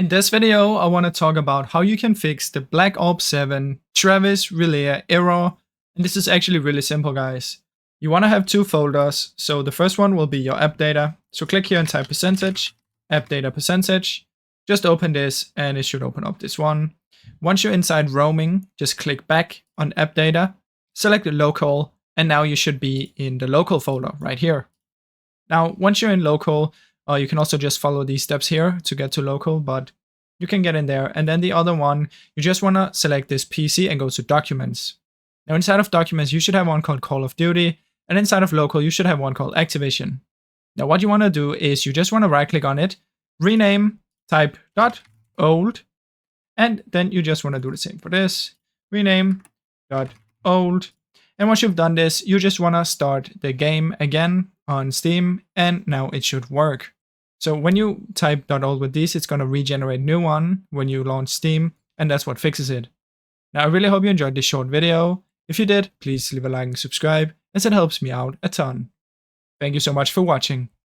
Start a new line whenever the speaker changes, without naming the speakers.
In this video, I want to talk about how you can fix the Black Ops 7 Travis RILEA Error. And this is actually really simple, guys. You want to have two folders. So the first one will be your app data. So click here and type %, app data %. Just open this and it should open up this one. Once you're inside roaming, just click back on app data, select the local, and now you should be in the local folder right here. Now, once you're in local, you can also just follow these steps here to get to local, but you can get in there. And then the other one, you just want to select this PC and go to documents. Now inside of documents, you should have one called Call of Duty, and inside of local, you should have one called Activation. Now what you want to do is you just want to right click on it, rename, type .old, and then you just want to do the same for this, rename .old. And once you've done this, you just want to start the game again on Steam, and now it should work. So when you type .old with these, it's going to regenerate new one when you launch Steam, and that's what fixes it. Now I really hope you enjoyed this short video. If you did, please leave a like and subscribe, as it helps me out a ton. Thank you so much for watching.